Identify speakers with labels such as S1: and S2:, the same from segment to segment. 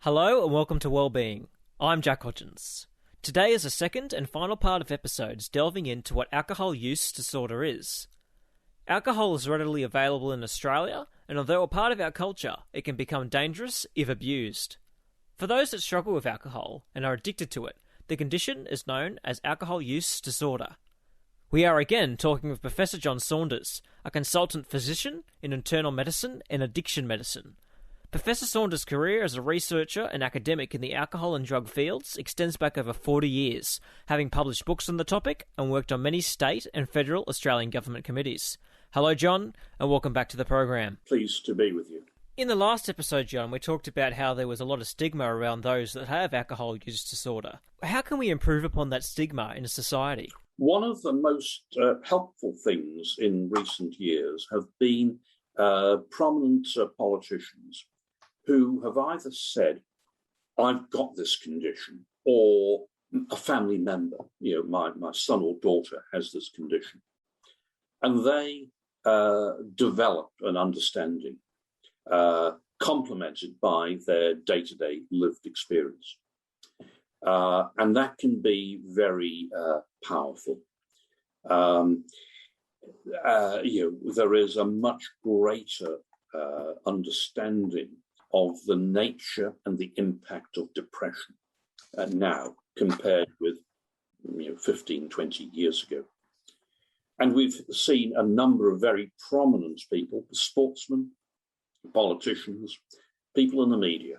S1: Hello and welcome to Wellbeing. I'm Jack Hodgins. Today is the second and final part of episodes delving into what alcohol use disorder is. Alcohol is readily available in Australia, and although a part of our culture, it can become dangerous if abused. For those that struggle with alcohol and are addicted to it, the condition is known as alcohol use disorder. We are again talking with Professor John Saunders, a consultant physician in internal medicine and addiction medicine. Professor Saunders' career as a researcher and academic in the alcohol and drug fields extends back over 40 years, having published books on the topic and worked on many state and federal Australian government committees. Hello, John, and welcome back to the program.
S2: Pleased to be with you.
S1: In the last episode, John, we talked about how there was a lot of stigma around those that have alcohol use disorder. How can we improve upon that stigma in society?
S2: One of the most helpful things in recent years have been prominent politicians who have either said, I've got this condition, or a family member, my son or daughter has this condition. And they developed an understanding, complemented by their day-to-day lived experience. And that can be very powerful. There is a much greater understanding of the nature and the impact of depression now compared with 15, 20 years ago. And we've seen a number of very prominent people, sportsmen, politicians, people in the media,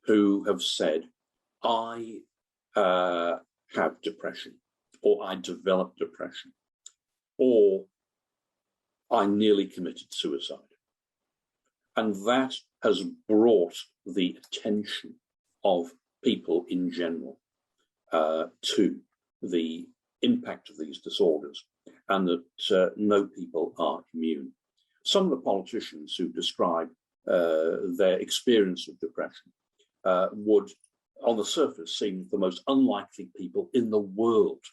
S2: who have said, I have depression, or I developed depression, or I nearly committed suicide. And that has brought the attention of people in general to the impact of these disorders, and that no people are immune. Some of the politicians who describe their experience of depression would, on the surface, seem the most unlikely people in the world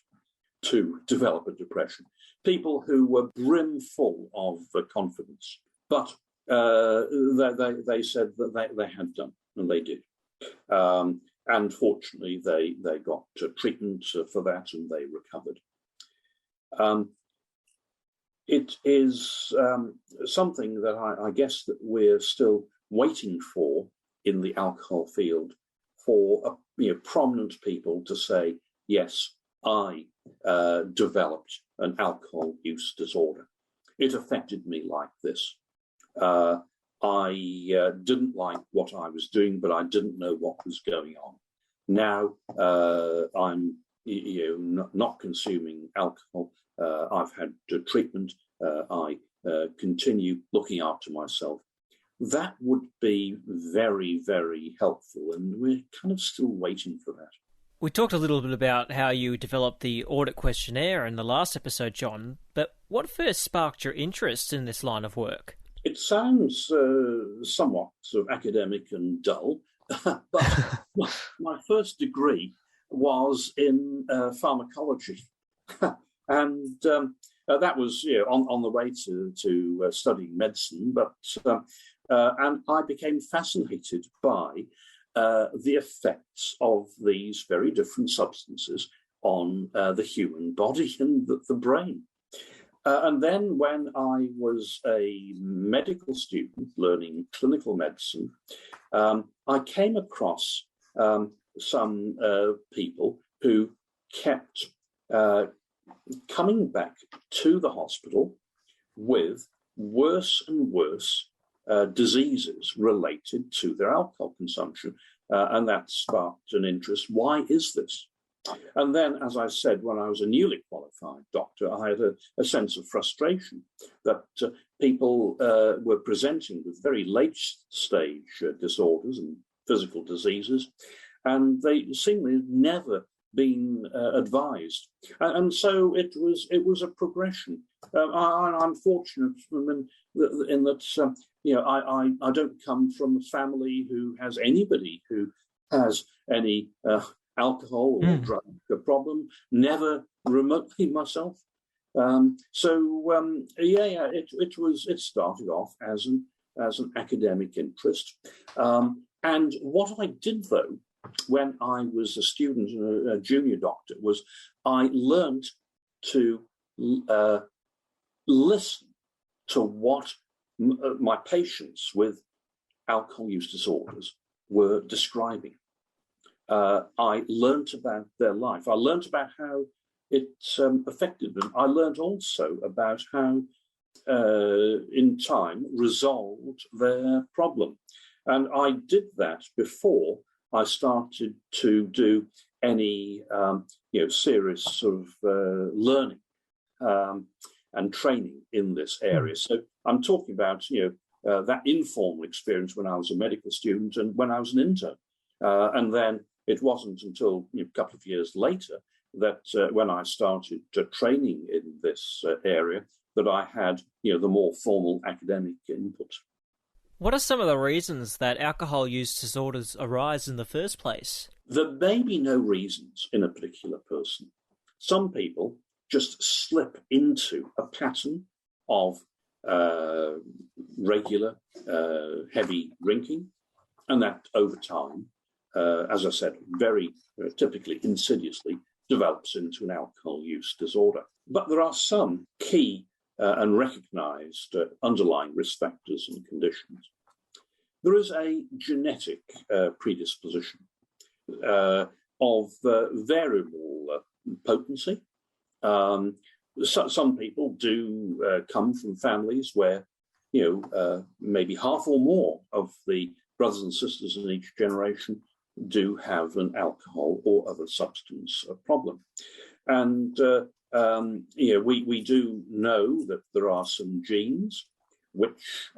S2: to develop a depression. People who were brimful of confidence, but they said that they had done, and they did. And fortunately, they got treatment for that, and they recovered. It is something that I guess that we're still waiting for in the alcohol field, for prominent people to say, yes, I developed an alcohol use disorder. It affected me like this. I didn't like what I was doing, but I didn't know what was going on. Now I'm not consuming alcohol. I've had treatment. I continue looking after myself. That would be very, very helpful, and we're kind of still waiting for that.
S1: We talked a little bit about how you developed the audit questionnaire in the last episode, John, but what first sparked your interest in this line of work?
S2: It sounds somewhat sort of academic and dull, but my first degree was in pharmacology. And that was on the way to studying medicine, but and I became fascinated by the effects of these very different substances on the human body and the brain. And then when I was a medical student learning clinical medicine, I came across some people who kept coming back to the hospital with worse and worse diseases related to their alcohol consumption. And that sparked an interest. Why is this? And then, as I said, when I was a newly qualified doctor, I had a sense of frustration that people were presenting with very late-stage disorders and physical diseases, and they seemingly never been advised. And so it was a progression. I'm fortunate in that I don't come from a family who has anybody who has any alcohol or drug problem, never remotely myself. It started off as an academic interest. And what I did, though, when I was a student and a junior doctor, was I learned to listen to what my patients with alcohol use disorders were describing. I learned about their life. I learned about how it affected them. I learned also about how, in time, resolved their problem. And I did that before I started to do any, serious sort of learning and training in this area. So I'm talking about, that informal experience when I was a medical student and when I was an intern. And then it wasn't until a couple of years later that when I started training in this area that I had, the more formal academic input.
S1: What are some of the reasons that alcohol use disorders arise in the first place?
S2: There may be no reasons in a particular person. Some people just slip into a pattern of regular heavy drinking, and that over time, as I said, very typically insidiously develops into an alcohol use disorder. But there are some key and recognized underlying risk factors and conditions. There is a genetic predisposition of variable potency. Some people do come from families where, maybe half or more of the brothers and sisters in each generation do have an alcohol or other substance problem. And, we do know that there are some genes which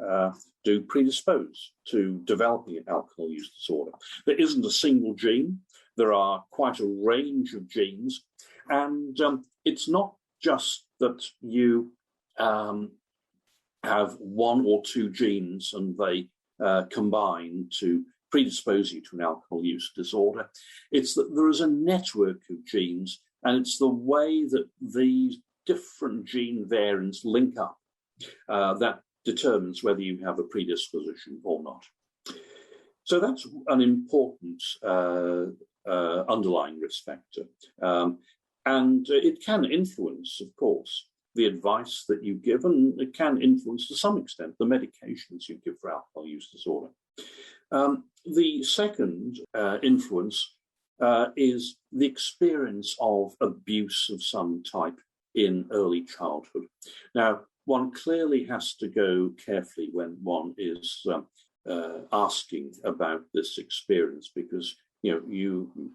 S2: do predispose to developing an alcohol use disorder. There isn't a single gene. There are quite a range of genes. And it's not just that you have one or two genes and they combine to predispose you to an alcohol use disorder. It's that there is a network of genes, and it's the way that these different gene variants link up that determines whether you have a predisposition or not. So that's an important underlying risk factor. And it can influence, of course, the advice that you give, and it can influence to some extent the medications you give for alcohol use disorder. The second influence is the experience of abuse of some type in early childhood. Now, one clearly has to go carefully when one is asking about this experience, because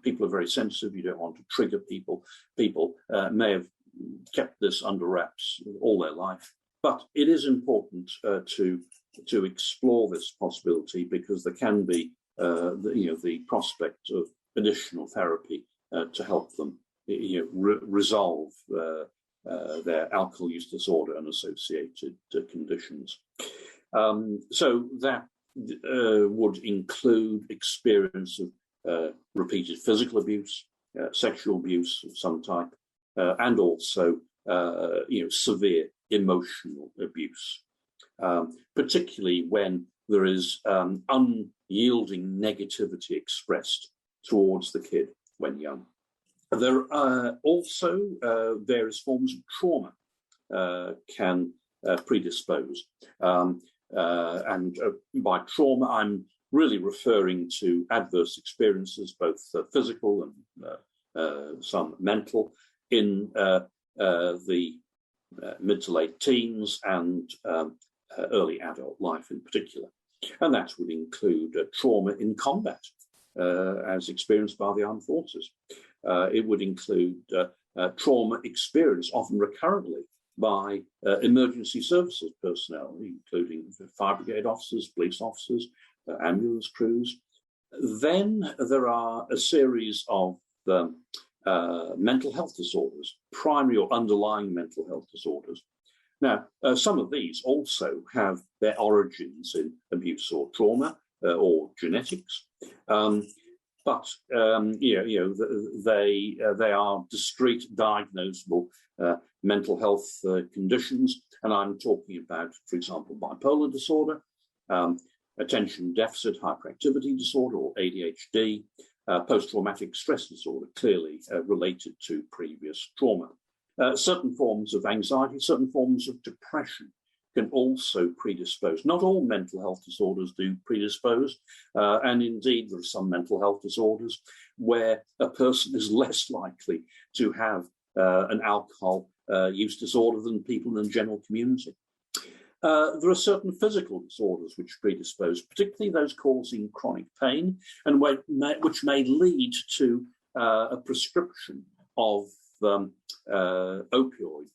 S2: people are very sensitive. You don't want to trigger people. People may have kept this under wraps all their life, but it is important to explore this possibility, because there can be the prospect of additional therapy to help them resolve their alcohol use disorder and associated conditions. So that would include experience of repeated physical abuse, sexual abuse of some type, and also severe emotional abuse, particularly when there is unyielding negativity expressed towards the kid when young. There are also various forms of trauma can predispose. And by trauma, I'm really referring to adverse experiences, both physical and some mental, in the mid to late teens and early adult life in particular. And that would include trauma in combat, as experienced by the armed forces. It would include trauma experienced, often recurrently, by emergency services personnel, including fire brigade officers, police officers, ambulance crews. Then there are a series of mental health disorders, primary or underlying mental health disorders. Now, some of these also have their origins in abuse or trauma or genetics. But they are discrete, diagnosable mental health conditions, and I'm talking about, for example, bipolar disorder, attention deficit hyperactivity disorder, or ADHD, post-traumatic stress disorder, clearly related to previous trauma. Certain forms of anxiety, certain forms of depression can also predispose. Not all mental health disorders do predispose, and indeed there are some mental health disorders where a person is less likely to have an alcohol use disorder than people in the general community. There are certain physical disorders which predispose, particularly those causing chronic pain, and which may lead to a prescription of opioid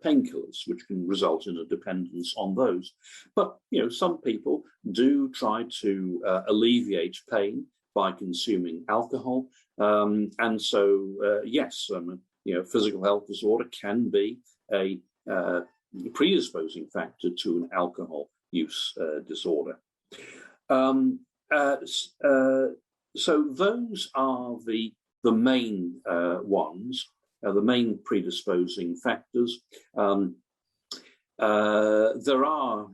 S2: painkillers, which can result in a dependence on those. But some people do try to alleviate pain by consuming alcohol, and so yes, physical health disorder can be a predisposing factor to an alcohol use disorder. So those are the main ones. The main predisposing factors. There are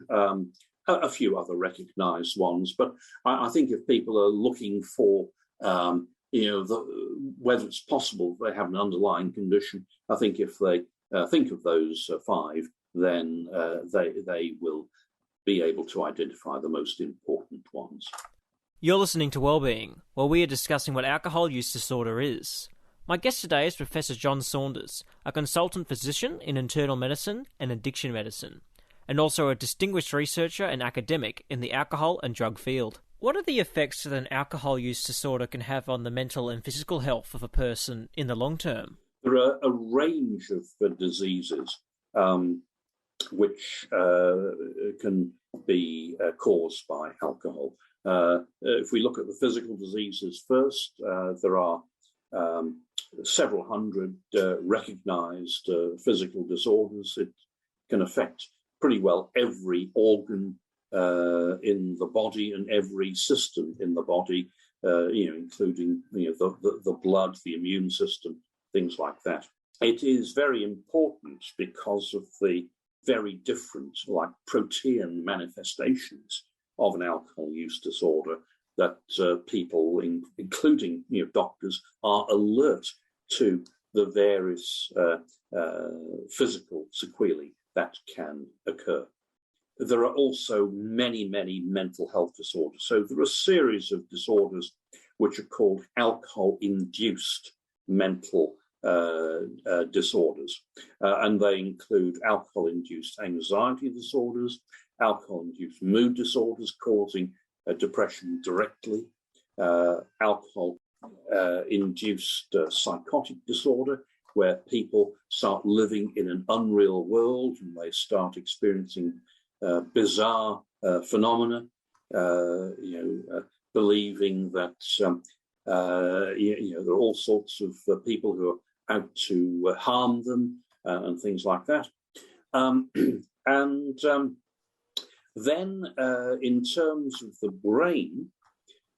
S2: a few other recognised ones, but I think if people are looking for, whether it's possible they have an underlying condition, I think if they think of those five, then they will be able to identify the most important ones.
S1: You're listening to Wellbeing, where we are discussing what alcohol use disorder is. My guest today is Professor John Saunders, a consultant physician in internal medicine and addiction medicine, and also a distinguished researcher and academic in the alcohol and drug field. What are the effects that an alcohol use disorder can have on the mental and physical health of a person in the long term?
S2: There are a range of diseases which can be caused by alcohol. If we look at the physical diseases first, there are several hundred recognised physical disorders. It can affect pretty well every organ in the body and every system in the body, including the blood, the immune system, things like that. It is very important because of the very different, like protean manifestations of an alcohol use disorder that people, including doctors, are alert to the various physical sequelae that can occur. There are also many, many mental health disorders. So there are a series of disorders which are called alcohol-induced mental disorders, and they include alcohol-induced anxiety disorders, alcohol-induced mood disorders causing depression directly, alcohol-induced psychotic disorder, where people start living in an unreal world and they start experiencing bizarre phenomena, believing that there are all sorts of people who are out to harm them and things like that. Then in terms of the brain,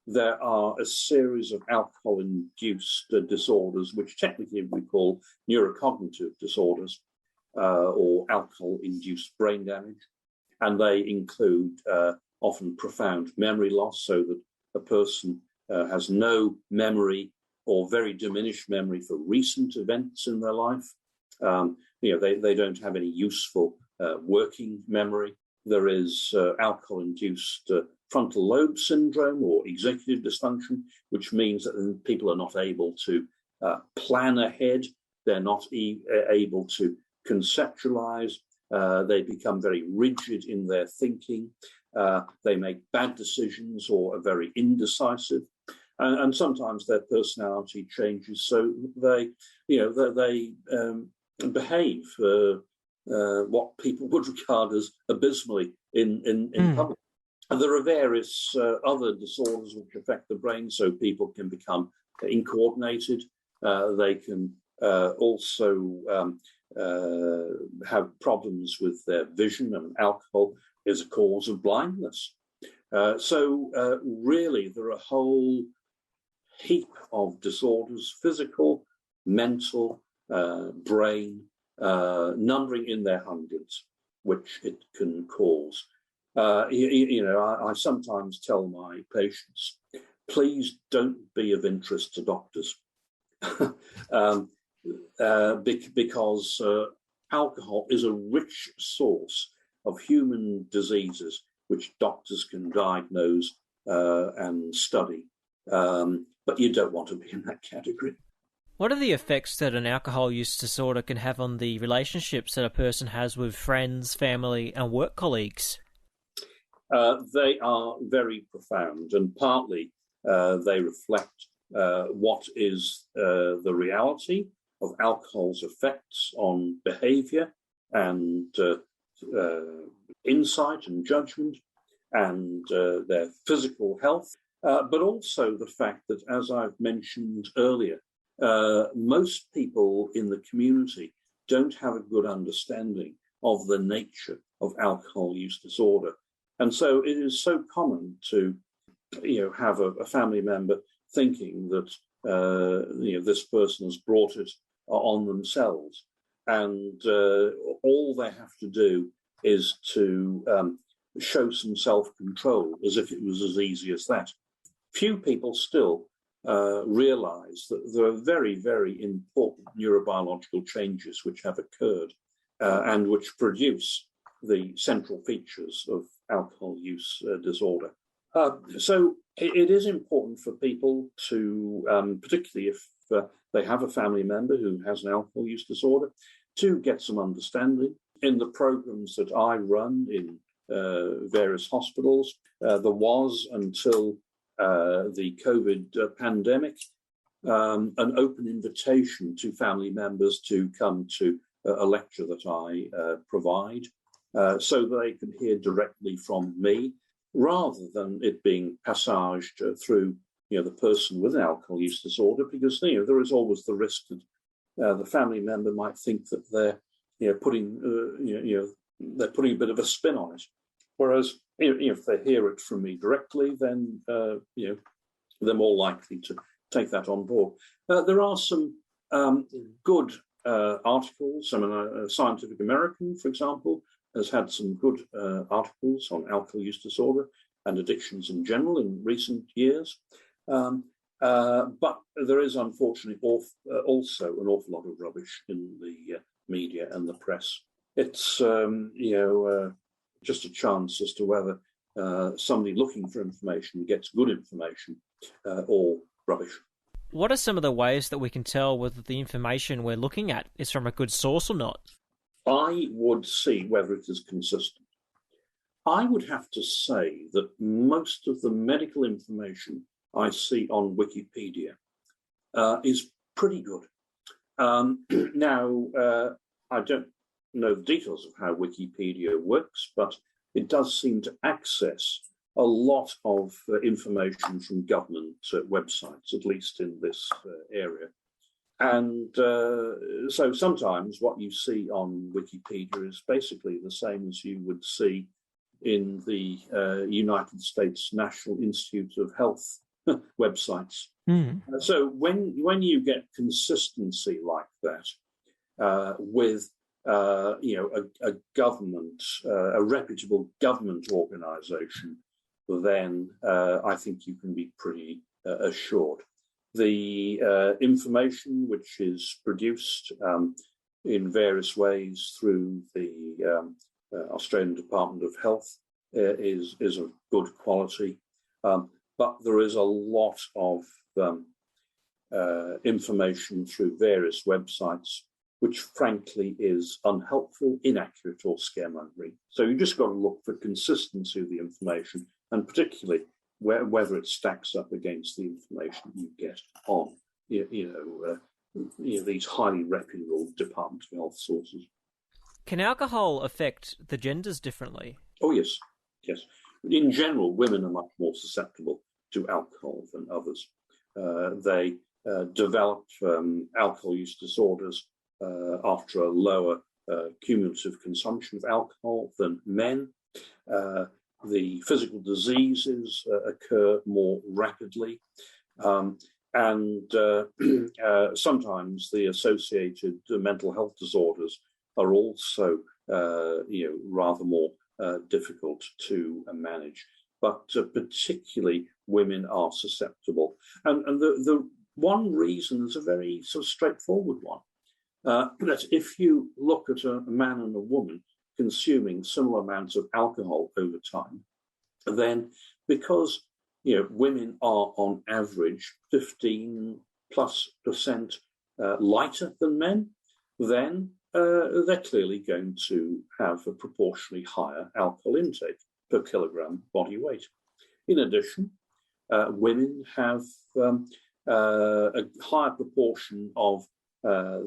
S2: there are a series of alcohol-induced disorders, which technically we call neurocognitive disorders or alcohol-induced brain damage. And they include often profound memory loss, so that a person has no memory or very diminished memory for recent events in their life. They don't have any useful working memory. There is alcohol-induced frontal lobe syndrome or executive dysfunction, which means that people are not able to plan ahead. They're not able to conceptualize. They become very rigid in their thinking. They make bad decisions or are very indecisive. And sometimes their personality changes, so they behave what people would regard as abysmally in public. And there are various other disorders which affect the brain, so people can become incoordinated. They can also have problems with their vision, and alcohol is a cause of blindness. So really, there are a whole heap of disorders, physical, mental, brain, numbering in their hundreds, which it can cause. I sometimes tell my patients, please don't be of interest to doctors. Because alcohol is a rich source of human diseases which doctors can diagnose and study. But you don't want to be in that category.
S1: What are the effects that an alcohol use disorder can have on the relationships that a person has with friends, family, and work colleagues?
S2: They are very profound, and partly they reflect what is the reality of alcohol's effects on behaviour and insight and judgment and their physical health, but also the fact that, as I've mentioned earlier, most people in the community don't have a good understanding of the nature of alcohol use disorder. And so it is so common to have a family member thinking that this person has brought it on themselves, and all they have to do is to show some self-control, as if it was as easy as that. Few people still realise that there are very, very important neurobiological changes which have occurred and which produce the central features of alcohol use disorder. So it is important for people to, particularly if they have a family member who has an alcohol use disorder, to get some understanding. In the programs that I run in various hospitals, there was, until the COVID pandemic, an open invitation to family members to come to a lecture that I provide, so that they can hear directly from me, rather than it being passaged through the person with an alcohol use disorder, because there is always the risk that the family member might think that they're putting a bit of a spin on it. Whereas if they hear it from me directly, then they're more likely to take that on board. There are some good articles. I mean, Scientific American, for example, has had some good articles on alcohol use disorder and addictions in general in recent years. But there is, unfortunately, also an awful lot of rubbish in the media and the press. It's, just a chance as to whether somebody looking for information gets good information or rubbish.
S1: What are some of the ways that we can tell whether the information we're looking at is from a good source or not?
S2: I would see whether it is consistent. I would have to say that most of the medical information I see on Wikipedia is pretty good. Now, I don't know the details of how Wikipedia works, but it does seem to access a lot of information from government websites, at least in this area. And so sometimes what you see on Wikipedia is basically the same as you would see in the United States National Institute of Health websites.
S1: Mm.
S2: So when you get consistency like that with a government, a reputable government organisation, then I think you can be pretty assured. The information which is produced in various ways through the Australian Department of Health is of good quality, but there is a lot of information through various websites which frankly is unhelpful, inaccurate, or scaremongering. So you just got to look for consistency of the information, and particularly whether it stacks up against the information you get on these highly reputable Department of Health sources. Can
S1: alcohol affect the genders differently?
S2: Oh, yes. In general, women are much more susceptible to alcohol than others. They develop alcohol use disorders after a lower cumulative consumption of alcohol than men. The physical diseases occur more rapidly, and sometimes the associated mental health disorders are also rather more difficult to manage. But particularly women are susceptible. And the one reason is a very sort of straightforward one. That if you look at a man and a woman consuming similar amounts of alcohol over time, then because women are on average 15+% lighter than men, then they're clearly going to have a proportionally higher alcohol intake per kilogram body weight. In addition, women have a higher proportion of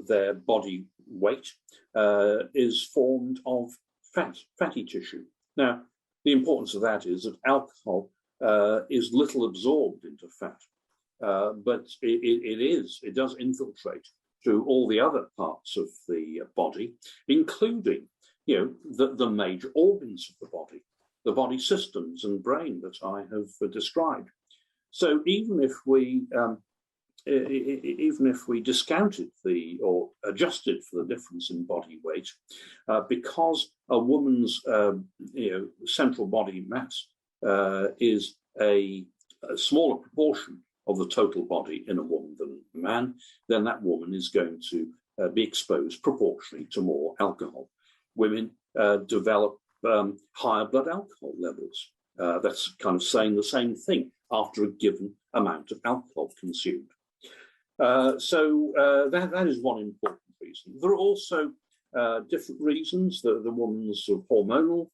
S2: their body weight is formed of fatty tissue. Now, the importance of that is that alcohol is little absorbed into fat, but it does infiltrate through all the other parts of the body, including the major organs of the body systems and brain that I have described. So even if we discounted or adjusted for the difference in body weight, because a woman's central body mass is a smaller proportion of the total body in a woman than a man, then that woman is going to be exposed proportionally to more alcohol. Women develop higher blood alcohol levels. That's kind of saying the same thing after a given amount of alcohol consumed. So that is one important reason. There are also different reasons. The woman's sort of hormonal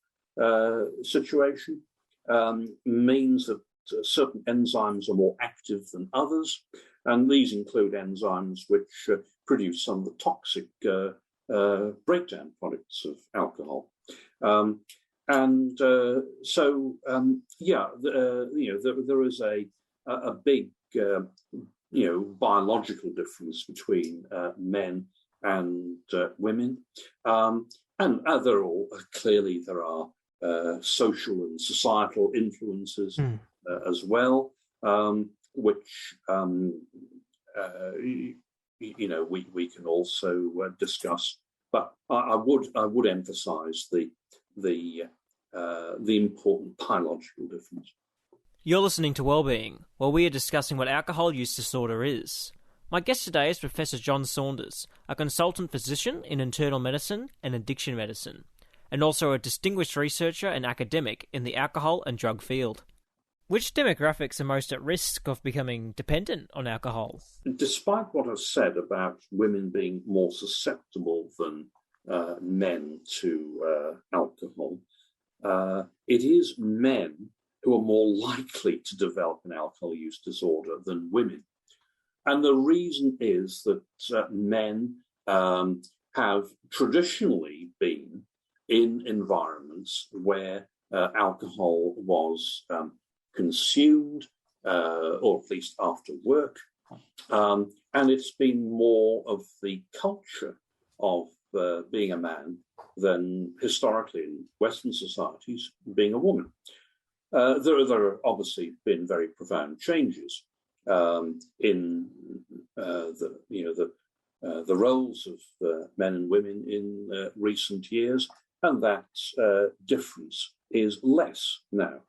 S2: situation means that certain enzymes are more active than others, and these include enzymes which produce some of the toxic breakdown products of alcohol. There is a big biological difference between men and women, and there are social and societal influences as well, which we can also discuss. But I would emphasise the important biological difference.
S1: You're listening to Wellbeing, where we are discussing what alcohol use disorder is. My guest today is Professor John Saunders, a consultant physician in internal medicine and addiction medicine, and also a distinguished researcher and academic in the alcohol and drug field. Which demographics are most at risk of becoming dependent on alcohol?
S2: Despite what I've said about women being more susceptible than men to alcohol, it is men who are more likely to develop an alcohol use disorder than women. And the reason is that men have traditionally been in environments where alcohol was consumed, or at least after work. And it's been more of the culture of being a man than historically in Western societies being a woman. There have obviously been very profound changes in the roles of men and women in recent years, and that difference is less now.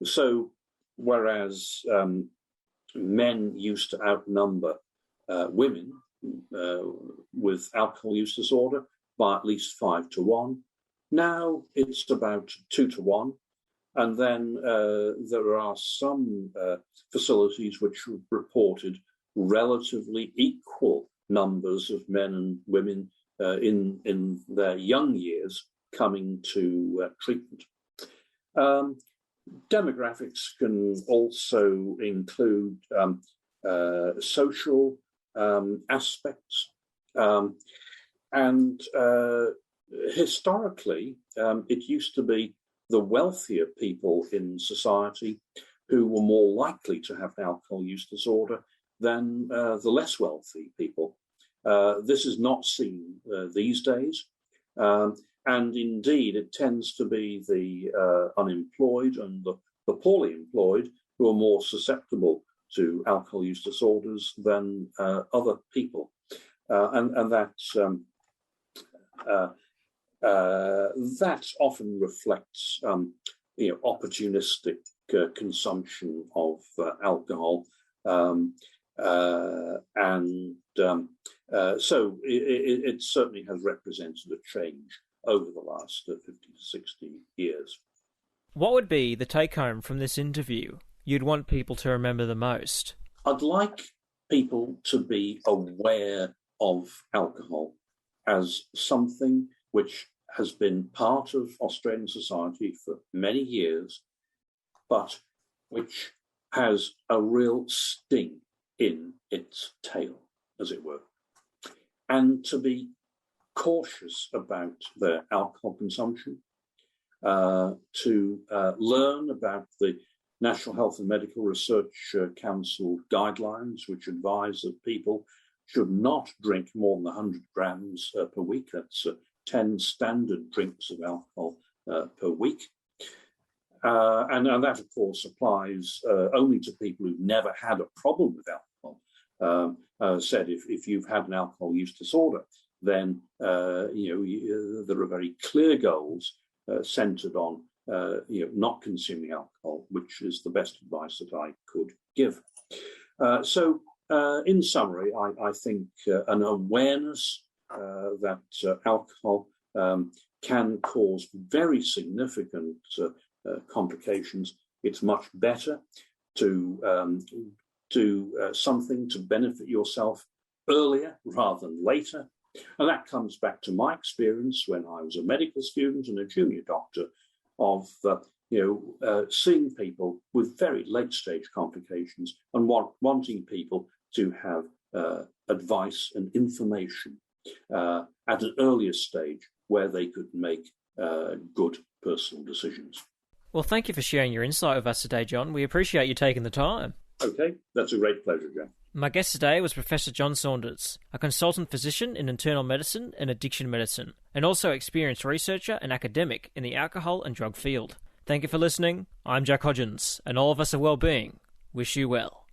S2: So, whereas men used to outnumber women with alcohol use disorder by at least 5 to 1, now it's about 2 to 1. And then there are some facilities which have reported relatively equal numbers of men and women in their young years coming to treatment. Demographics can also include social aspects. And historically, it used to be the wealthier people in society who were more likely to have alcohol use disorder than the less wealthy people. This is not seen these days. And indeed, it tends to be the unemployed and the poorly employed who are more susceptible to alcohol use disorders than other people. And that that often reflects opportunistic consumption of alcohol. So it certainly has represented a change over the last 50 to 60 years.
S1: What would be the take-home from this interview you'd want people to remember the most?
S2: I'd like people to be aware of alcohol as something which has been part of Australian society for many years, but which has a real sting in its tail, as it were, and to be cautious about their alcohol consumption, to learn about the National Health and Medical Research Council guidelines, which advise that people should not drink more than 100 grams per week. That's 10 standard drinks of alcohol per week. And that, of course, applies only to people who've never had a problem with alcohol. Said if you've had an alcohol use disorder, then there are very clear goals centred on not consuming alcohol, which is the best advice that I could give. So, in summary, I think an awareness that alcohol can cause very significant complications. It's much better to do something to benefit yourself earlier rather than later. And that comes back to my experience when I was a medical student and a junior doctor of seeing people with very late stage complications and wanting people to have advice and information at an earlier stage where they could make good personal decisions.
S1: Well, thank you for sharing your insight with us today, John. We appreciate you taking the time.
S2: Okay, that's a great pleasure, Jack.
S1: My guest today was Professor John Saunders, a consultant physician in internal medicine and addiction medicine, and also experienced researcher and academic in the alcohol and drug field. Thank you for listening. I'm Jack Hodgins, and all of us at Wellbeing wish you well.